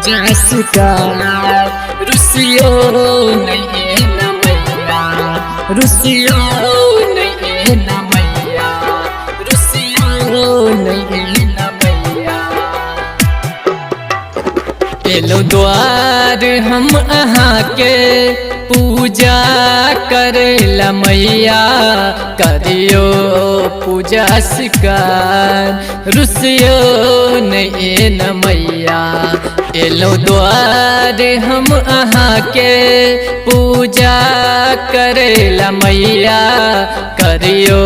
Jessica रुसियो नहीं न मैया रुसियो नहीं न मैया रुसियो नहीं न मैया। एलो द्वार हम अहाँ के पूजा करेला मैया करियो पूजा शिकार रुसियो नहीं न मैया। एलो द्वार हम अहाँ के पूजा करेला मैया करियो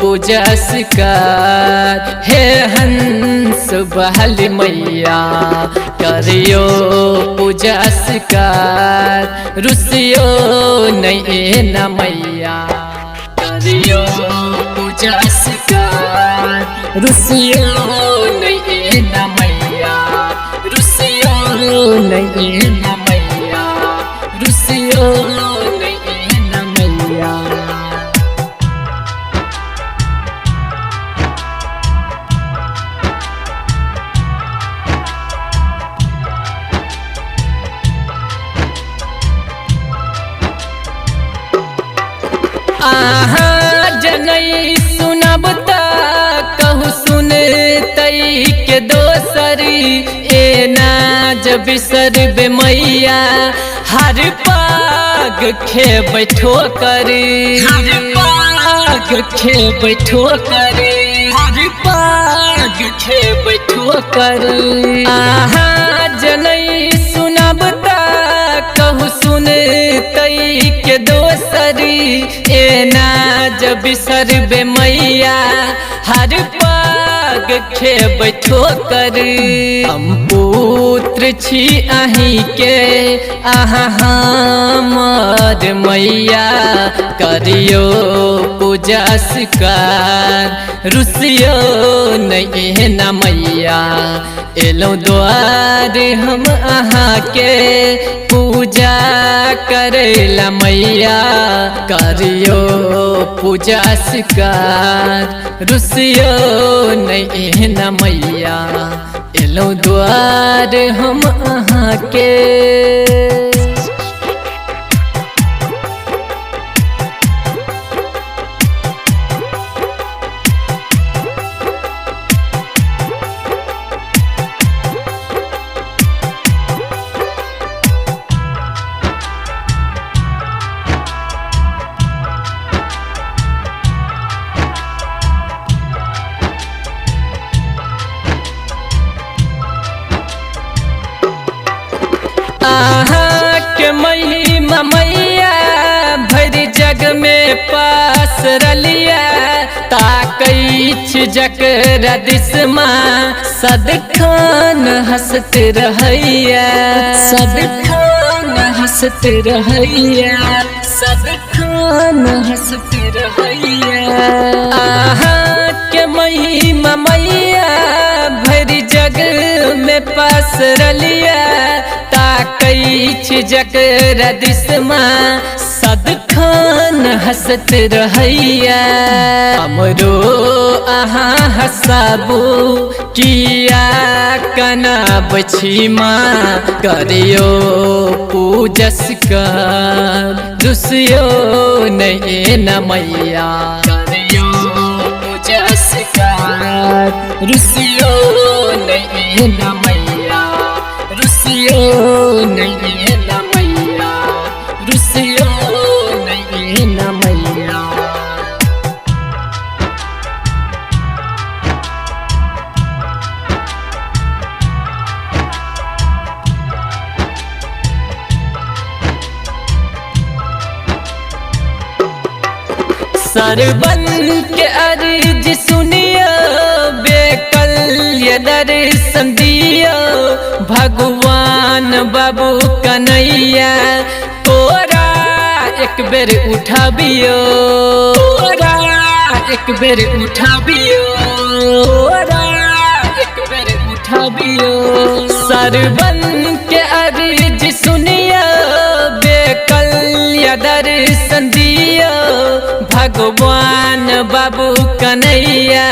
पूजा शिकार। हे हंस बहल मैया करियो पूजा शिकार रुसियो नहीं न मैया करियो पूजा शिकार रुसियो नहीं न मैया रुसियो नहीं न मैया रुसियो नहीं न मैया। आहा जनई सुनब त कहू सुन तई के दोसरी ए ना जब बिसरबे मैया हर पाग खे बैठो करी हर पाग खे बैठो करी हर पाग खे बैठो करी। आहा जनई सुनब त कहू सुन तई के दोसरी ए ना जब बिसरबे मैया हर पाग खे बैठो करी। हम पुत्र छी अहीं के अहाँ हमर मैया करियो पूजा शिकार रुसियो नहीं न मैया। एलो द्वार हम अहाँ के पूजा करेला मैया करियो पूजा शिकार रुसियो नहीं न मैया। एलो द्वार हम अहाँ के आहा के महिमा मैया भर जग में पास रलिया ताकैछ जकरा दिसमा सदखान हंसत रहैया सदखान हंसत रहैया सदखान हंसत रहैया। आहा के महिमा मैया भर जग में पास रलिया ताकैछ जकरा दिसमा सदखान हंसत रहैया। हमरो अहाँ हंसाबू किया कना बछी माँ करियो पूजा शिकार रुसियो नहीं न मैया करियो पूजा शिकार रुसियो नहीं न मैया रुसियो नहीं न मैया रुसियो नहीं न मैया। सरबन के अर्ज सुनियो बेकल्य दर्शन दियो भगवान बाबू कन्हैया तोरा एक बेर उठाबियो तोरा एक बेर उठाबियो तोरा एक बेर उठाबियो। सरबन के अर्ज सुनियो, बेकल दर्शन दियो, भगवान बाबू कन्हैया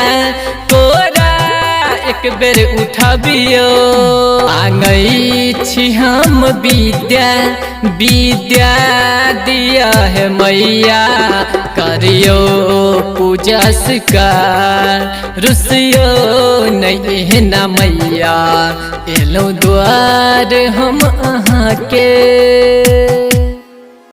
तोरा एक बेर उठाबियो। मांगै छी हम विद्या, विद्या दिया है मैया, करियो पूजा स्वीकार, रुसियो नहीं है ना मैया, एलो द्वार हम अहाँ के।